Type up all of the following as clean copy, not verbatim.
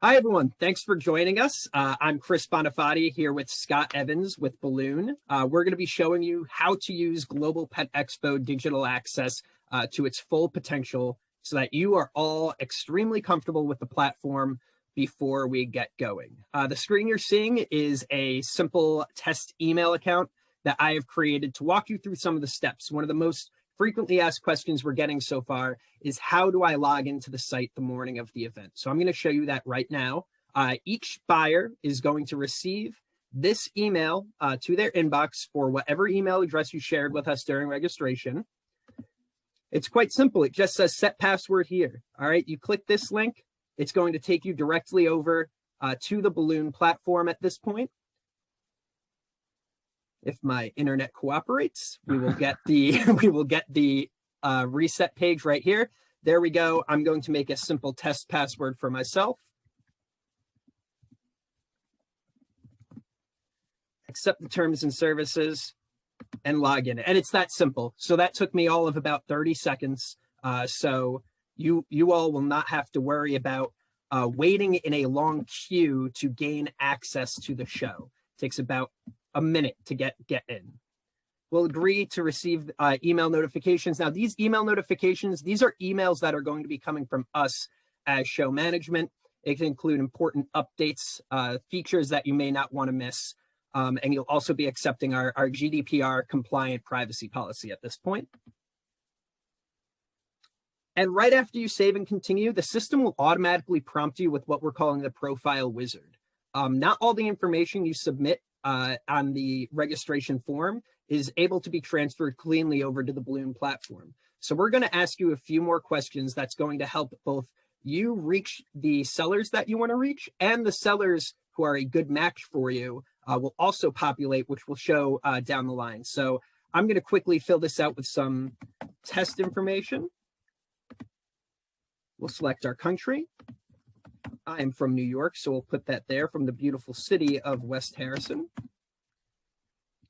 Hi, everyone. Thanks for joining us. I'm Chris Bonifati here with Scott Evans with Balloon. We're going to be showing you how to use Global Pet Expo digital access to its full potential so that you are all extremely comfortable with the platform before we get going. The screen you're seeing is a simple test email account that I have created to walk you through some of the steps. One of the most frequently asked questions we're getting so far is how do I log into the site the morning of the event? So I'm going to show you that right now. Each buyer is going to receive this email to their inbox for whatever email address you shared with us during registration. It's quite simple. It just says set password here. All right, you click this link. It's going to take you directly over to the Balloon platform at this point. If my internet cooperates, we will get the reset page right here. There we go. I'm going to make a simple test password for myself. Accept the terms and services and log in. And it's that simple. So that took me all of about 30 seconds. So you all will not have to worry about waiting in a long queue to gain access to the show. It takes about a minute to get in. We'll agree to receive email notifications. Now, these email notifications, these are emails that are going to be coming from us as show management. It can include important updates, features that you may not want to miss. And you'll also be accepting our GDPR compliant privacy policy at this point. And right after you save and continue, the system will automatically prompt you with what we're calling the profile wizard. Not all the information you submit on the registration form is able to be transferred cleanly over to the Balloon platform. So we're going to ask you a few more questions that's going to help both you reach the sellers that you want to reach, and the sellers who are a good match for you will also populate, which will show down the line. So I'm going to quickly fill this out with some test information. We'll select our country. I am from New York, so we'll put that there, from the beautiful city of West Harrison.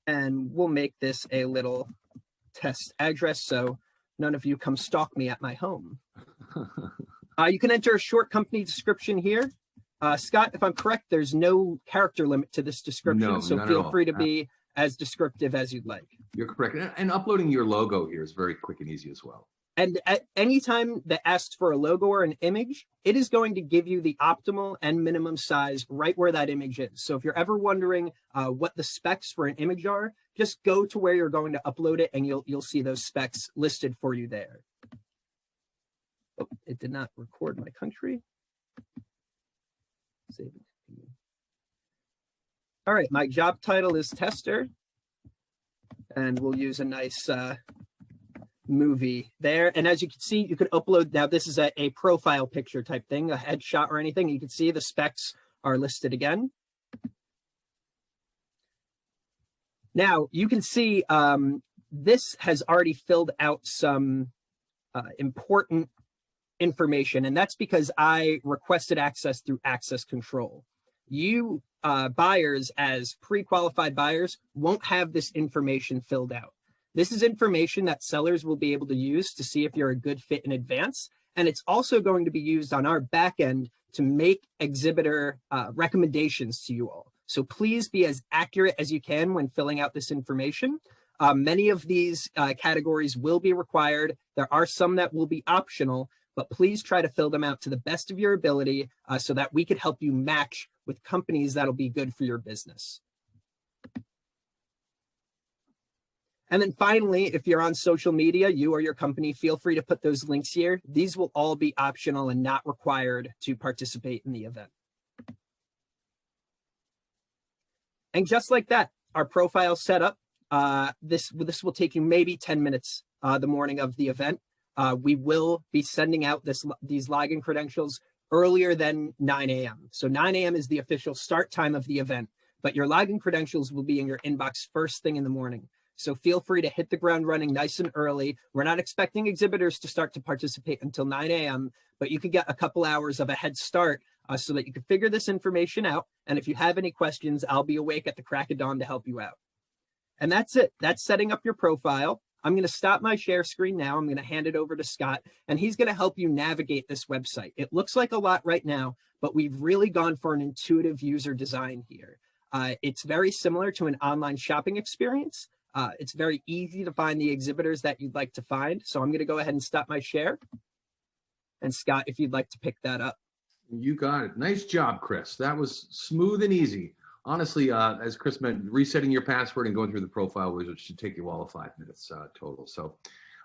And we'll make this a little test address so none of you come stalk me at my home. You can enter a short company description here. Scott, if I'm correct, there's no character limit to this description, No, so feel free to be as descriptive as you'd like. You're correct. And uploading your logo here is very quick and easy as well. And at any time that asks for a logo or an image, it is going to give you the optimal and minimum size right where that image is. So if you're ever wondering what the specs for an image are, just go to where you're going to upload it and you'll see those specs listed for you there. Oh, it did not record my country. Save it. All right, my job title is tester. And we'll use a nice movie there. And as you can see, you can upload, now this is a profile picture type thing, a headshot or anything. You can see the specs are listed again. Now you can see this has already filled out some important information, and that's because I requested access through access control. You buyers, as pre-qualified buyers, won't have this information filled out. This is information that sellers will be able to use to see if you're a good fit in advance. And it's also going to be used on our back end to make exhibitor recommendations to you all. So please be as accurate as you can when filling out this information. Many of these categories will be required. There are some that will be optional, but please try to fill them out to the best of your ability so that we could help you match with companies that'll be good for your business. And then finally, if you're on social media, you or your company, feel free to put those links here. These will all be optional and not required to participate in the event. And just like that, our profile set up. This will take you maybe 10 minutes the morning of the event. We will be sending out these login credentials earlier than 9 a.m. So 9 a.m. is the official start time of the event, but your login credentials will be in your inbox first thing in the morning. So feel free to hit the ground running nice and early. We're not expecting exhibitors to start to participate until 9 a.m., but you could get a couple hours of a head start so that you can figure this information out. And if you have any questions, I'll be awake at the crack of dawn to help you out. And that's it. That's setting up your profile. I'm going to stop my share screen now. I'm going to hand it over to Scott, and he's going to help you navigate this website. It looks like a lot right now, but we've really gone for an intuitive user design here. It's very similar to an online shopping experience. It's very easy to find the exhibitors that you'd like to find. So I'm going to go ahead and stop my share. And Scott, if you'd like to pick that up. You got it. Nice job, Chris. That was smooth and easy. Honestly, as Chris mentioned, resetting your password and going through the profile wizard should take you all of 5 minutes total. So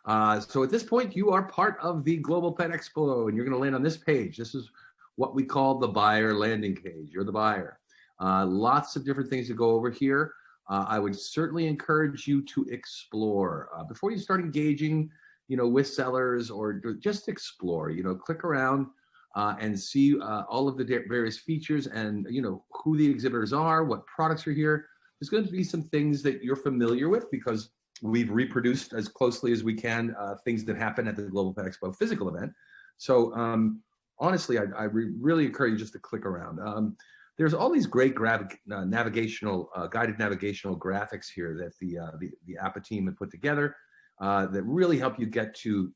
at this point, you are part of the Global Pet Expo, and you're going to land on this page. This is what we call the buyer landing page. You're the buyer. Lots of different things to go over here. I would certainly encourage you to explore before you start engaging, with sellers, or just explore. Click around and see all of the various features and who the exhibitors are, what products are here. There's going to be some things that you're familiar with because we've reproduced as closely as we can things that happen at the Global Pet Expo physical event. So honestly, I really encourage you just to click around. There's all these great navigational, guided navigational graphics here that the APPA team had put together that really help you get to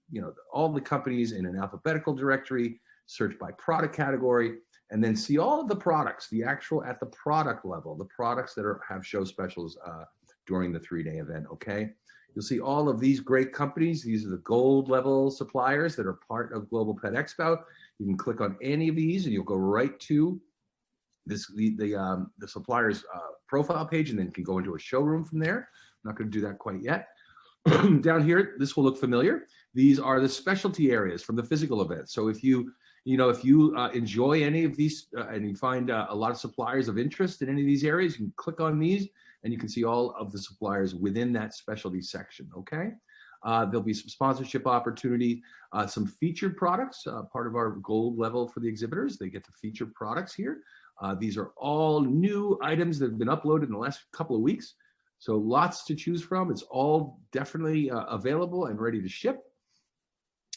all the companies in an alphabetical directory, search by product category, and then see all of the products, at the product level, the products that have show specials during the 3-day event, okay? You'll see all of these great companies. These are the gold level suppliers that are part of Global Pet Expo. You can click on any of these and you'll go right to the supplier's profile page, and then you can go into a showroom from there. I'm not going to do that quite yet. Down here, this will look familiar. These are the specialty areas from the physical event. So if you enjoy any of these and you find a lot of suppliers of interest in any of these areas, you can click on these and you can see all of the suppliers within that specialty section, okay? There'll be some sponsorship opportunity, some featured products, part of our gold level for the exhibitors. They get to feature products here. These are all new items that have been uploaded in the last couple of weeks. So lots to choose from. It's all definitely available and ready to ship.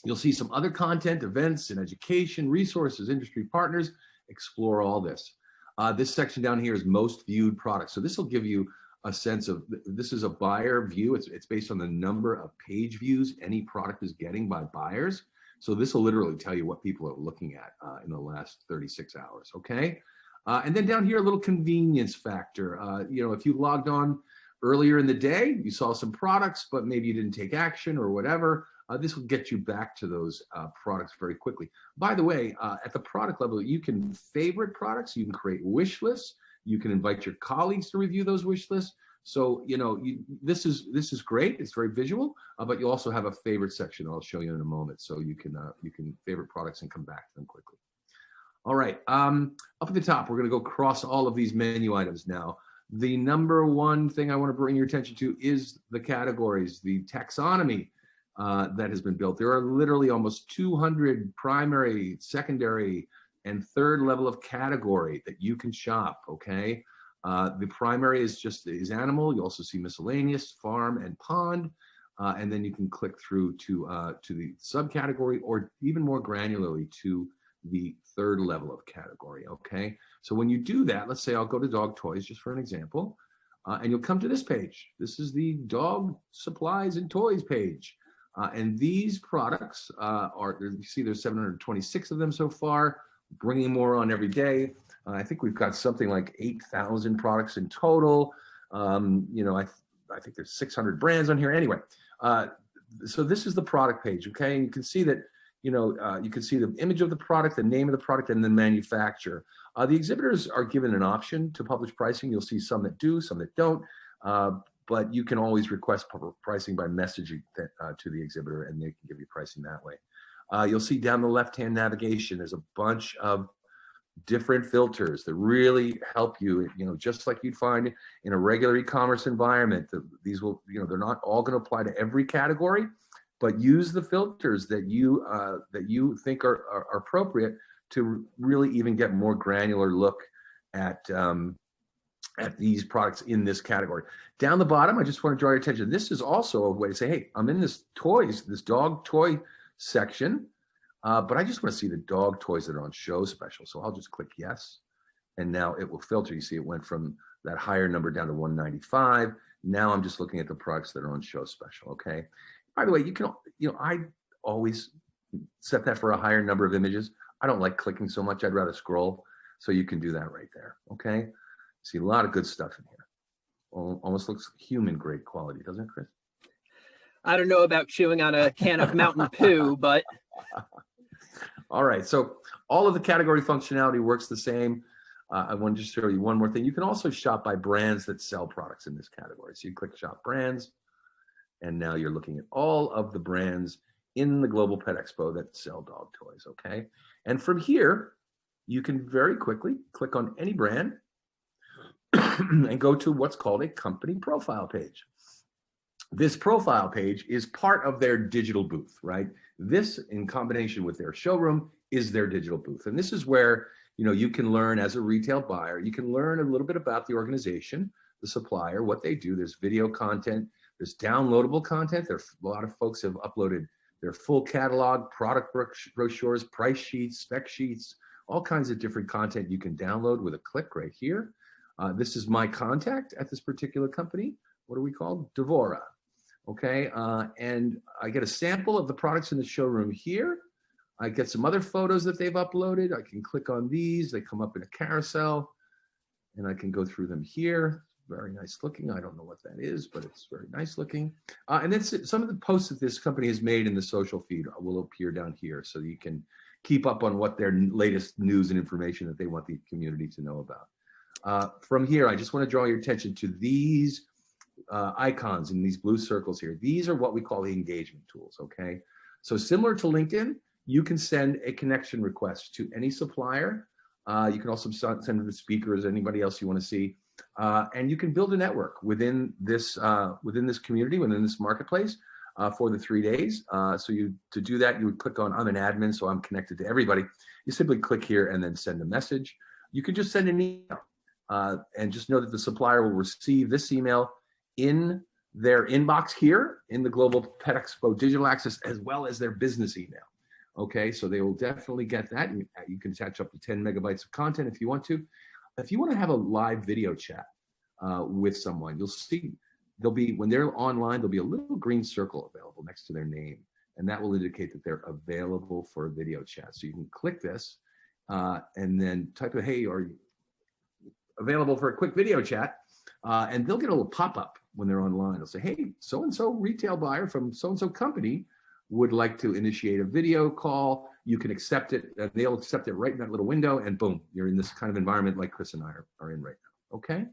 You'll see some other content, events and education, resources, industry partners. Explore all this. This section down here is most viewed products. So this will give you a sense of, this is a buyer view. It's based on the number of page views any product is getting by buyers. So this will literally tell you what people are looking at in the last 36 hours, okay? And then down here, a little convenience factor. If you logged on earlier in the day, you saw some products, but maybe you didn't take action or whatever, this will get you back to those products very quickly. By the way, at the product level, you can favorite products, you can create wish lists, you can invite your colleagues to review those wish lists. So, this is great. It's very visual, but you also have a favorite section I'll show you in a moment. So you can favorite products and come back to them quickly. All right, up at the top, we're going to go across all of these menu items now. The number one thing I want to bring your attention to is the categories, the taxonomy that has been built. There are literally almost 200 primary, secondary, and third level of category that you can shop, okay? The primary is animal. You also see miscellaneous, farm, and pond. And then you can click through to the subcategory, or even more granularly to the third level of category, okay? So when you do that, let's say I'll go to dog toys just for an example, and you'll come to this page. This is the dog supplies and toys page. And these products you see there's 726 of them so far, bringing more on every day. I think we've got something like 8,000 products in total. I think there's 600 brands on here. Anyway, so this is the product page, okay? And you can see that, you can see the image of the product, the name of the product, and the manufacturer. The exhibitors are given an option to publish pricing. You'll see some that do, some that don't, but you can always request pricing by messaging to the exhibitor, and they can give you pricing that way. You'll see down the left-hand navigation, there's a bunch of different filters that really help you, just like you'd find in a regular e-commerce environment. These will, they're not all going to apply to every category, but use the filters that you think are appropriate to really even get more granular look at these products in this category. Down the bottom, I just want to draw your attention. This is also a way to say, hey, I'm in this dog toy section, but I just want to see the dog toys that are on show special. So I'll just click yes. And now it will filter. You see it went from that higher number down to 195. Now I'm just looking at the products that are on show special, okay? By the way, you can, I always set that for a higher number of images. I don't like clicking so much. I'd rather scroll. So you can do that right there, okay? See a lot of good stuff in here. Almost looks human grade quality, doesn't it, Chris? I don't know about chewing on a can of Mountain Poo, but. All right, so all of the category functionality works the same. I want to just show you one more thing. You can also shop by brands that sell products in this category. So you click shop brands, and now you're looking at all of the brands in the Global Pet Expo that sell dog toys, okay? And from here, you can very quickly click on any brand and go to what's called a company profile page. This profile page is part of their digital booth, right? This, in combination with their showroom, is their digital booth. And this is where, you can learn as a retail buyer, you can learn a little bit about the organization, the supplier, what they do. There's video content, there's downloadable content. A lot of folks have uploaded their full catalog, product brochures, price sheets, spec sheets, all kinds of different content you can download with a click right here. This is my contact at this particular company. What are we called? Devora. Okay, and I get a sample of the products in the showroom here. I get some other photos that they've uploaded. I can click on these. They come up in a carousel, and I can go through them here. Very nice looking. I don't know what that is, but it's very nice looking. And then some of the posts that this company has made in the social feed will appear down here, so you can keep up on what their latest news and information that they want the community to know about. From here, I just want to draw your attention to these icons in these blue circles here. These are what we call the engagement tools, okay? So similar to LinkedIn, you can send a connection request to any supplier. You can also send it to speakers, anybody else you want to see. And you can build a network within this community, within this marketplace for the 3 days. To do that, you would click on, I'm an admin, so I'm connected to everybody. You simply click here and then send a message. You can just send an email and just know that the supplier will receive this email in their inbox here in the Global Pet Expo Digital Access, as well as their business email. Okay, so they will definitely get that. You can attach up to 10 megabytes of content if you want to. If you want to have a live video chat with someone, you'll see when they're online, there'll be a little green circle available next to their name, and that will indicate that they're available for a video chat. So you can click this and then type of, hey, are you available for a quick video chat? And they'll get a little pop-up when they're online. They'll say, hey, so-and-so retail buyer from so-and-so company would like to initiate a video call. You can accept it, and they'll accept it right in that little window, and boom, you're in this kind of environment like Chris and I are in right now, okay?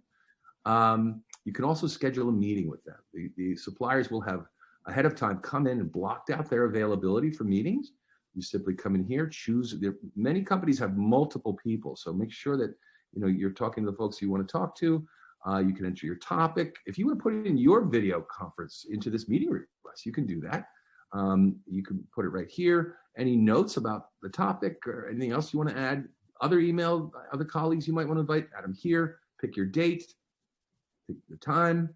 You can also schedule a meeting with them. The suppliers will have, ahead of time, come in and blocked out their availability for meetings. You simply come in here, choose. Many companies have multiple people, so make sure that you're talking to the folks you want to talk to. You can enter your topic. If you want to put in your video conference into this meeting request, you can do that. You can put it right here. Any notes about the topic or anything else you want to add, other colleagues you might want to invite, add them here, pick your date, pick the time,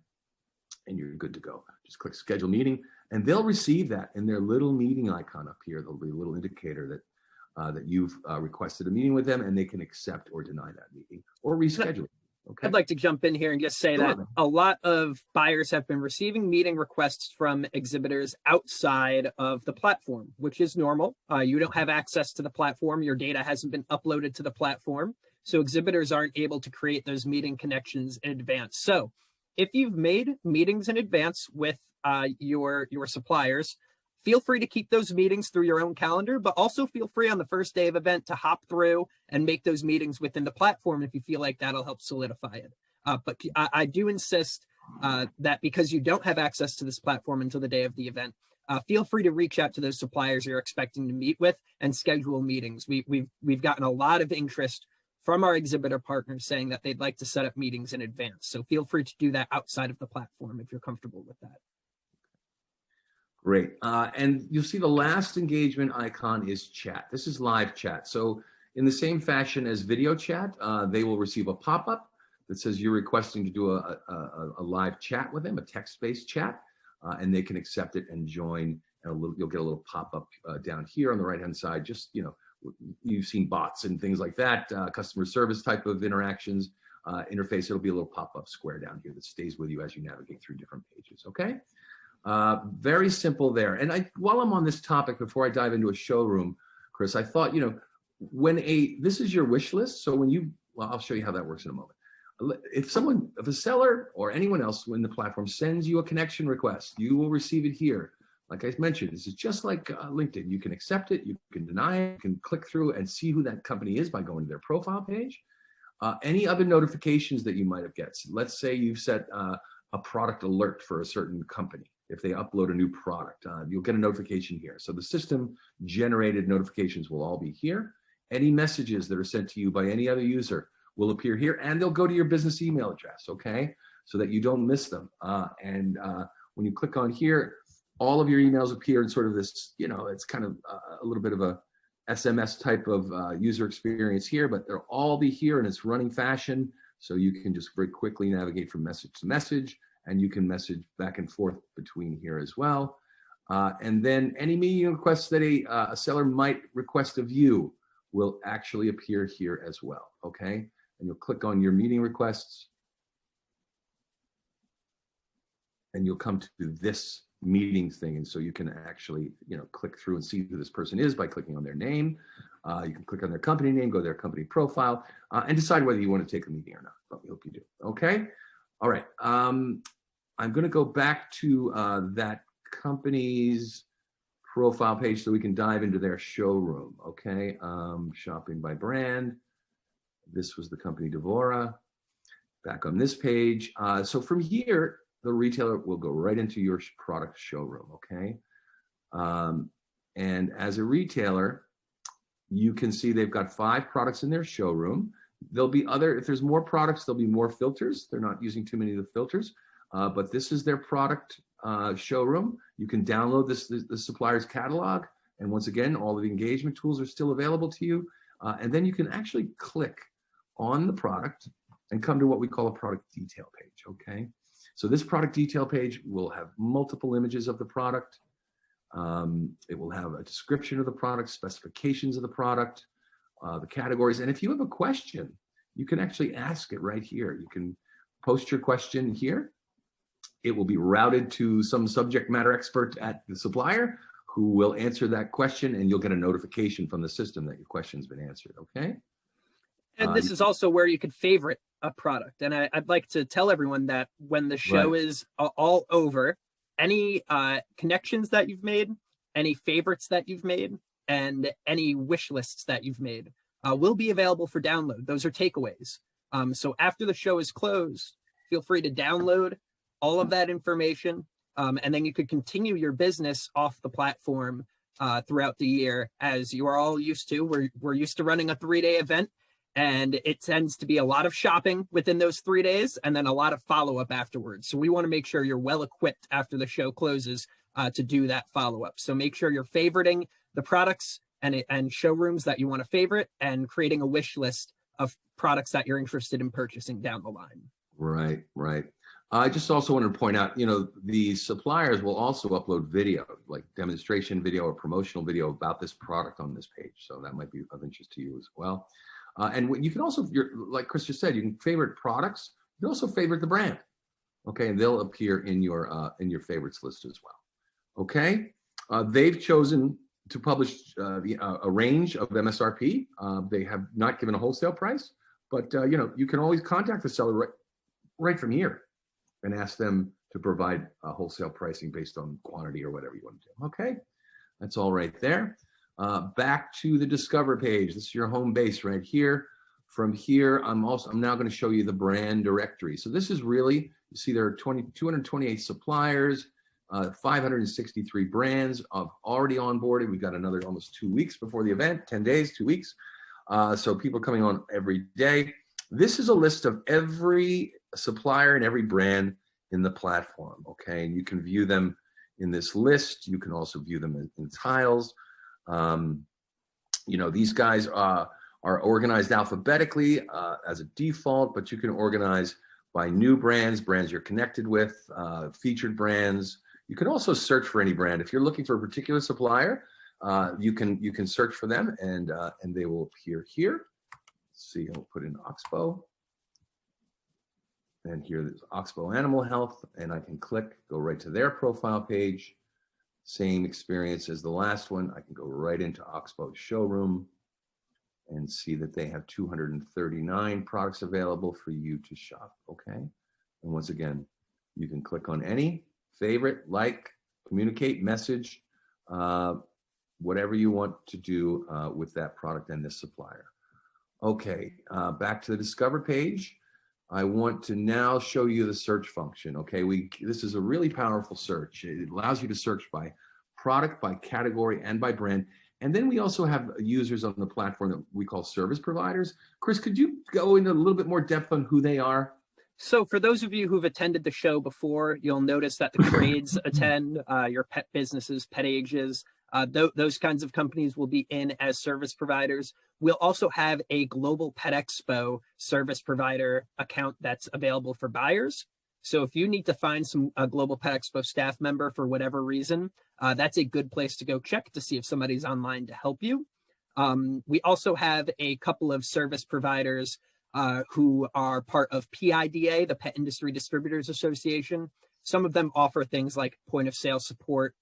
and you're good to go. Just click schedule meeting, and they'll receive that in their little meeting icon up here. There'll be a little indicator that you've requested a meeting with them, and they can accept or deny that meeting or reschedule. Okay. I'd like to jump in here and just say that a lot of buyers have been receiving meeting requests from exhibitors outside of the platform, which is normal. You don't have access to the platform. Your data hasn't been uploaded to the platform. So exhibitors aren't able to create those meeting connections in advance. So if you've made meetings in advance with your suppliers, feel free to keep those meetings through your own calendar, but also feel free on the first day of event to hop through and make those meetings within the platform if you feel like that'll help solidify it. But I do insist that because you don't have access to this platform until the day of the event, feel free to reach out to those suppliers you're expecting to meet with and schedule meetings. We've gotten a lot of interest from our exhibitor partners saying that they'd like to set up meetings in advance. So feel free to do that outside of the platform if you're comfortable with that. Great. And you'll see the last engagement icon is chat. This is live chat. So in the same fashion as video chat, they will receive a pop-up that says you're requesting to do a live chat with them, a text-based chat, and they can accept it and join. And you'll get a little pop-up down here on the right-hand side. Just, you've seen bots and things like that, customer service type of interactions. interface, it'll be a little pop-up square down here that stays with you as you navigate through different pages, okay? Very simple there. And while I'm on this topic, before I dive into a showroom, Chris, I thought, this is your wish list. So well, I'll show you how that works in a moment. If a seller or anyone else in the platform sends you a connection request, you will receive it here. Like I mentioned, this is just like LinkedIn. You can accept it, you can deny it, you can click through and see who that company is by going to their profile page. Any other notifications that you might have get. Let's say you've set a product alert for a certain company. If they upload a new product, you'll get a notification here. So the system generated notifications will all be here. Any messages that are sent to you by any other user will appear here, and they'll go to your business email address, okay? So that you don't miss them. When you click on here, all of your emails appear in sort of this, it's kind of a little bit of a SMS type of user experience here, but they'll all be here in its running fashion. So you can just very quickly navigate from message to message, and you can message back and forth between here as well. And then any meeting requests that a seller might request of you will actually appear here as well, okay? And you'll click on your meeting requests, and you'll come to this meeting thing. And so you can actually, click through and see who this person is by clicking on their name. You can click on their company name, go to their company profile, and decide whether you want to take the meeting or not. But we hope you do, okay? All right, I'm gonna go back to that company's profile page so we can dive into their showroom, okay? Shopping by brand. This was the company Devora. Back on this page. So from here, the retailer will go right into your product showroom, okay? And as a retailer, you can see they've got 5 products in their showroom. There'll be if there's more products, there'll be more filters. They're not using too many of the filters, but this is their product showroom. You can download the supplier's catalog. And once again, all of the engagement tools are still available to you. And then you can actually click on the product and come to what we call a product detail page, okay? So this product detail page will have multiple images of the product. It will have a description of the product, specifications of the product, the categories. And if you have a question, you can actually ask it right here. You can post your question here. It will be routed to some subject matter expert at the supplier who will answer that question, and you'll get a notification from the system that your question's been answered, okay? And this is also where you could favorite a product. And I'd like to tell everyone that when the show is all over, any connections that you've made, any favorites that you've made, and any wish lists that you've made will be available for download. Those are takeaways. So after the show is closed, feel free to download all of that information, and then you could continue your business off the platform throughout the year, as you are all used to. We're used to running a 3-day event, and it tends to be a lot of shopping within those 3 days and then a lot of follow-up afterwards. So we want to make sure you're well equipped after the show closes to do that follow-up. So make sure you're favoriting the products and showrooms that you want to favorite, and creating a wish list of products that you're interested in purchasing down the line. Right, right. I just also wanted to point out, the suppliers will also upload video, like demonstration video or promotional video about this product on this page. So that might be of interest to you as well. And you can also, like Chris just said, you can favorite products. You can also favorite the brand, okay? And they'll appear in your favorites list as well, okay? They've chosen to publish a range of MSRP. They have not given a wholesale price, but you can always contact the seller right from here and ask them to provide wholesale pricing based on quantity or whatever you want to do, okay? That's all right there. Back to the Discover page. This is your home base right here. From here, I'm now going to show you the brand directory. So this is really, you see there are 228 suppliers, 563 brands already onboarded. We've got another almost 2 weeks before the event, 10 days, 2 weeks. So people coming on every day. This is a list of every supplier and every brand in the platform, okay? And you can view them in this list. You can also view them in tiles. These guys are organized alphabetically as a default, but you can organize by new brands you're connected with, featured brands. You can also search for any brand. If you're looking for a particular supplier, you can search for them, and they will appear here. Let's see, I'll put in Oxbow. And here there's Oxbow Animal Health, and I can click, go right to their profile page. Same experience as the last one. I can go right into Oxbow's showroom and see that they have 239 products available for you to shop, okay? And once again, you can click on any, favorite, like, communicate, message, whatever you want to do with that product and this supplier. Okay, back to the Discover page. I want to now show you the search function, okay? This is a really powerful search. It allows you to search by product, by category, and by brand. And then we also have users on the platform that we call service providers. Chris, could you go into a little bit more depth on who they are? So for those of you who've attended the show before, you'll notice that the trades attend, your pet businesses, pet ages, those kinds of companies will be in as service providers. We'll also have a Global Pet Expo service provider account that's available for buyers. So if you need to find a Global Pet Expo staff member for whatever reason, that's a good place to go check to see if somebody's online to help you. We also have a couple of service providers who are part of PIDA, the Pet Industry Distributors Association. Some of them offer things like point of sale support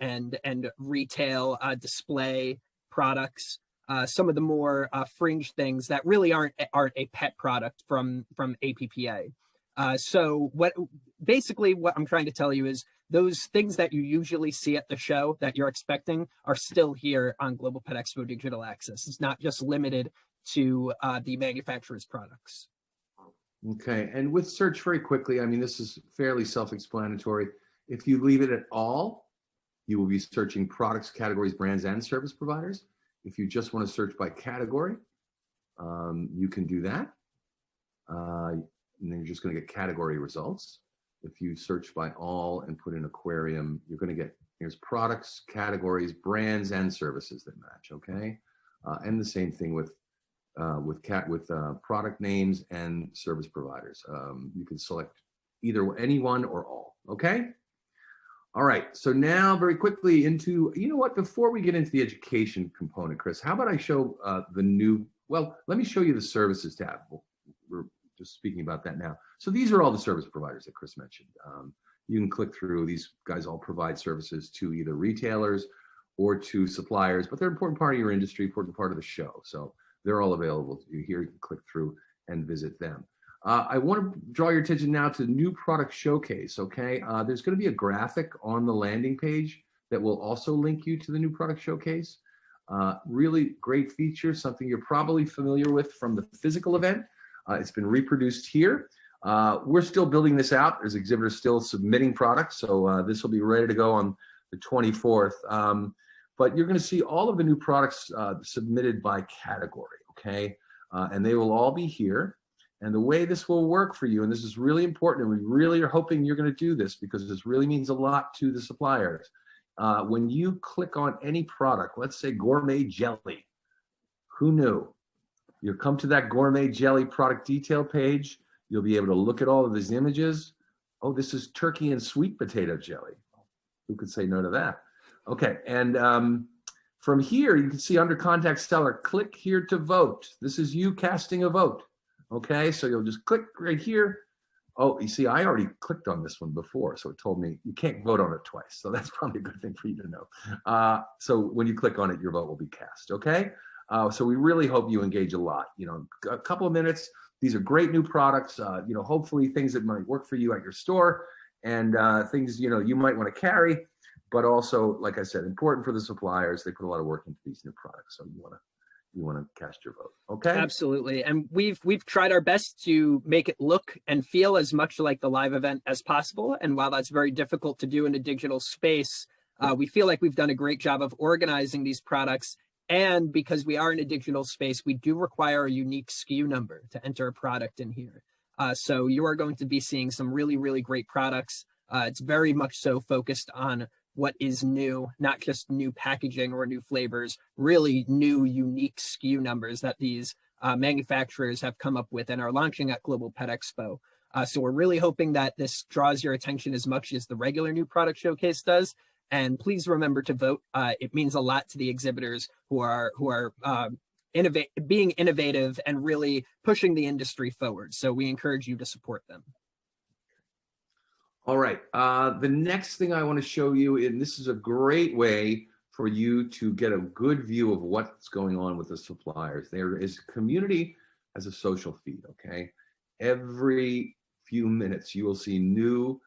and retail display products. Some of the more fringe things that really aren't a pet product from APPA. So basically what I'm trying to tell you is those things that you usually see at the show that you're expecting are still here on Global Pet Expo Digital Access. It's not just limited to the manufacturer's products. Okay, and with search very quickly, I mean, this is fairly self-explanatory. If you leave it at all, you will be searching products, categories, brands, and service providers. If you just want to search by category, you can do that. And then you're just going to get category results. If you search by all and put in aquarium, you're going to get, here's products, categories, brands, and services that match, okay? And the same thing with product names and service providers. You can select either any one or all, okay? All right, so now very quickly into, you know what, before we get into the education component, Chris, how about I show the new, well, let me show you the services tab. We're just speaking about that now. So these are all the service providers that Chris mentioned. You can click through, these guys all provide services to either retailers or to suppliers, but they're an important part of your industry, important part of the show. So they're all available to you here. You can click through and visit them. I want to draw your attention now to the new product showcase, okay? There's going to be a graphic on the landing page that will also link you to the new product showcase. Really great feature, something you're probably familiar with from the physical event. It's been reproduced here. We're still building this out. There's exhibitors still submitting products, so this will be ready to go on the 24th. But you're going to see all of the new products submitted by category, okay? And they will all be here. And the way this will work for you, and this is really important, and we really are hoping you're going to do this because this really means a lot to the suppliers. When you click on any product, let's say gourmet jelly, who knew? You'll come to that gourmet jelly product detail page. You'll be able to look at all of these images. Oh, this is turkey and sweet potato jelly. Who could say no to that? Okay, and from here, you can see under contact seller, click here to vote. This is you casting a vote. Okay, so you'll just click right here. Oh, you see, I already clicked on this one before, so it told me you can't vote on it twice. So that's probably a good thing for you to know. So when you click on it, your vote will be cast, okay? So we really hope you engage a lot. You know, a couple of minutes. These are great new products. You know, hopefully things that might work for you at your store and things, you know, you might want to carry, but also, like I said, important for the suppliers. They put a lot of work into these new products, so you want to cast your vote, okay? Absolutely, and we've tried our best to make it look and feel as much like the live event as possible. And while that's very difficult to do in a digital space, we feel like we've done a great job of organizing these products. And because we are in a digital space, we do require a unique SKU number to enter a product in here. So you are going to be seeing some really, really great products. It's very much so focused on what is new, not just new packaging or new flavors, really new, unique SKU numbers that these manufacturers have come up with and are launching at Global Pet Expo. So we're really hoping that this draws your attention as much as the regular new product showcase does. And please remember to vote. It means a lot to the exhibitors who are being innovative and really pushing the industry forward. So we encourage you to support them. All right. The next thing I want to show you, and this is a great way for you to get a good view of what's going on with the suppliers. There is community as a social feed, okay? Every few minutes, you will see new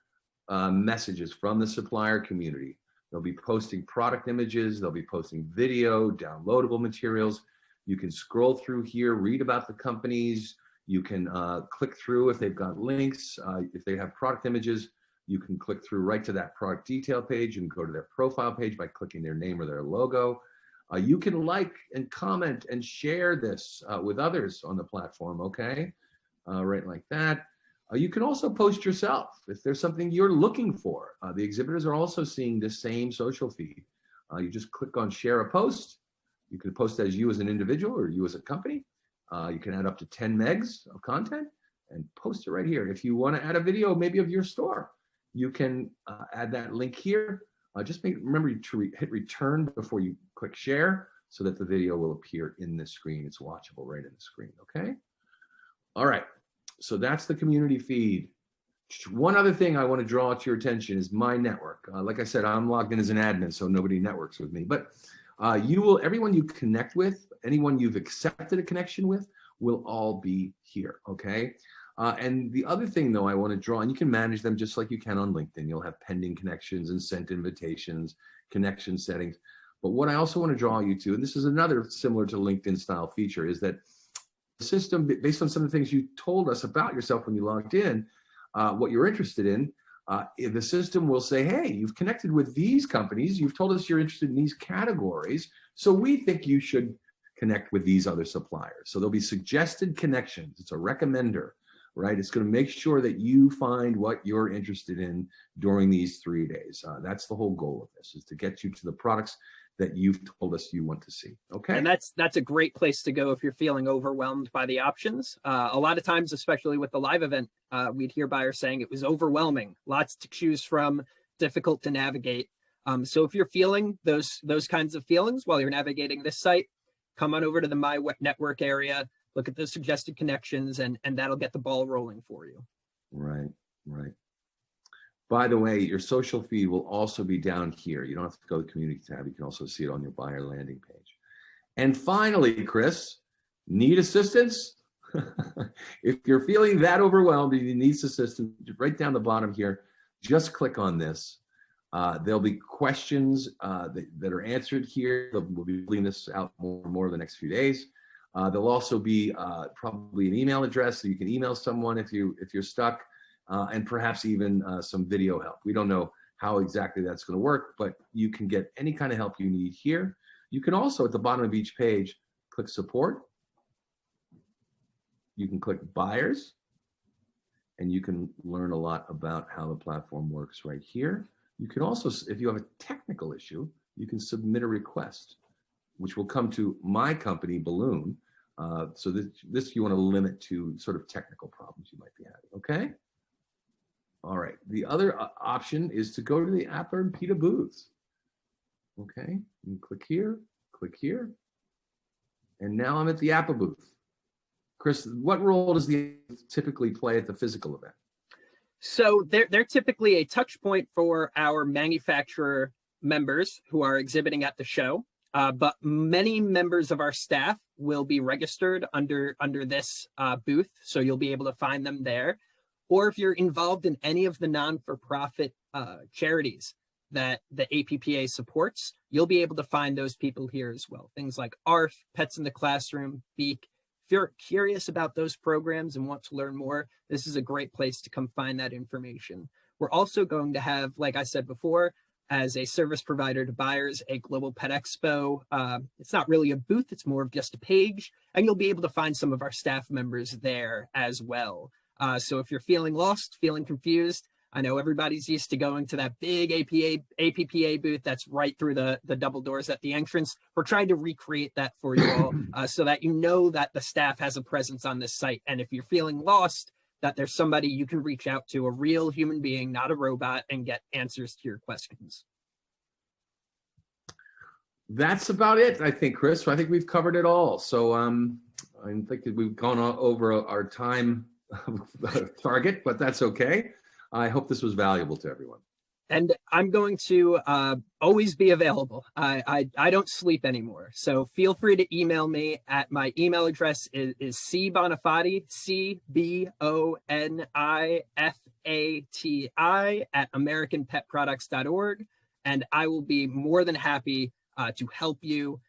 messages from the supplier community. They'll be posting product images, they'll be posting video, downloadable materials. You can scroll through here, read about the companies. You can click through if they've got links. If they have product images, you can click through right to that product detail page and go to their profile page by clicking their name or their logo. You can like and comment and share this with others on the platform, okay? Right like that. You can also post yourself if there's something you're looking for. The exhibitors are also seeing the same social feed. You just click on share a post. You can post as you as an individual or you as a company. You can add up to 10 megs of content and post it right here. If you want to add a video maybe of your store, you can add that link here. Just remember to hit return before you click share so that the video will appear in the screen. It's watchable right in the screen, okay? All right, so that's the community feed. One other thing I want to draw to your attention is my network. Like I said, I'm logged in as an admin, so nobody networks with me. But everyone you connect with, anyone you've accepted a connection with, will all be here, okay? And the other thing, though, I want to draw, and you can manage them just like you can on LinkedIn. You'll have pending connections and sent invitations, connection settings. But what I also want to draw you to, and this is another similar to LinkedIn style feature, is that the system, based on some of the things you told us about yourself when you logged in, what you're interested in, the system will say, hey, you've connected with these companies. You've told us you're interested in these categories. So we think you should connect with these other suppliers. So there'll be suggested connections. It's a recommender. Right? It's going to make sure that you find what you're interested in during these 3 days. That's the whole goal of this, is to get you to the products that you've told us you want to see. Okay. And that's a great place to go if you're feeling overwhelmed by the options. A lot of times, especially with the live event, we'd hear buyers saying it was overwhelming, lots to choose from, difficult to navigate. So if you're feeling those kinds of feelings while you're navigating this site, come on over to the My Network area. Look at the suggested connections, and that'll get the ball rolling for you. Right, right. By the way, your social feed will also be down here. You don't have to go to the community tab. You can also see it on your buyer landing page. And finally, Chris, need assistance? If you're feeling that overwhelmed and you need assistance, right down the bottom here, just click on this. There'll be questions that are answered here. We'll be building this out more and more the next few days. There'll also be probably an email address, so you can email someone if you're stuck, and perhaps even some video help. We don't know how exactly that's going to work, but you can get any kind of help you need here. You can also, at the bottom of each page, click support. You can click buyers, and you can learn a lot about how the platform works right here. You can also, if you have a technical issue, you can submit a request, which will come to my company, Balloon. So this you want to limit to sort of technical problems you might be having, okay? All right, the other option is to go to the APPA and PIDA booths. Okay, you click here, and now I'm at the APPA booth. Chris, what role does the typically play at the physical event? So they're typically a touch point for our manufacturer members who are exhibiting at the show. But many members of our staff will be registered under this booth, so you'll be able to find them there. Or if you're involved in any of the non-for-profit charities that the APPA supports, you'll be able to find those people here as well. Things like ARF, Pets in the Classroom, Beak. If you're curious about those programs and want to learn more, this is a great place to come find that information. We're also going to have, like I said before, as a service provider to buyers, a Global Pet Expo. It's not really a booth, it's more of just a page, and you'll be able to find some of our staff members there as well. So if you're feeling lost, feeling confused, I know everybody's used to going to that big APPA booth that's right through the double doors at the entrance. We're trying to recreate that for you all so that you know that the staff has a presence on this site. And if you're feeling lost, that there's somebody you can reach out to, a real human being, not a robot, and get answers to your questions. That's about it, I think, Chris. So I think we've covered it all. So I think we've gone over our time target, but that's okay. I hope this was valuable to everyone. And I'm going to always be available. I don't sleep anymore. So feel free to email me at my email address is cbonifati, CBONIFATI at AmericanPetProducts.org. And I will be more than happy to help you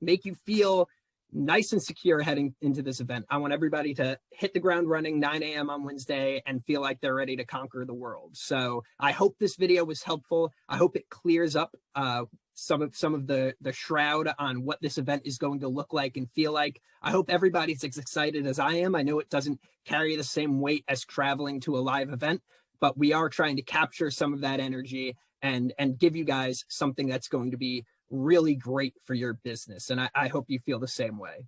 make you feel nice and secure heading into this event. I want everybody to hit the ground running 9 a.m. on Wednesday and feel like they're ready to conquer the world. So I hope this video was helpful. I hope it clears up some of the shroud on what this event is going to look like and feel like. I hope everybody's as excited as I am. I know it doesn't carry the same weight as traveling to a live event, but we are trying to capture some of that energy and give you guys something that's going to be really great for your business. And I hope you feel the same way.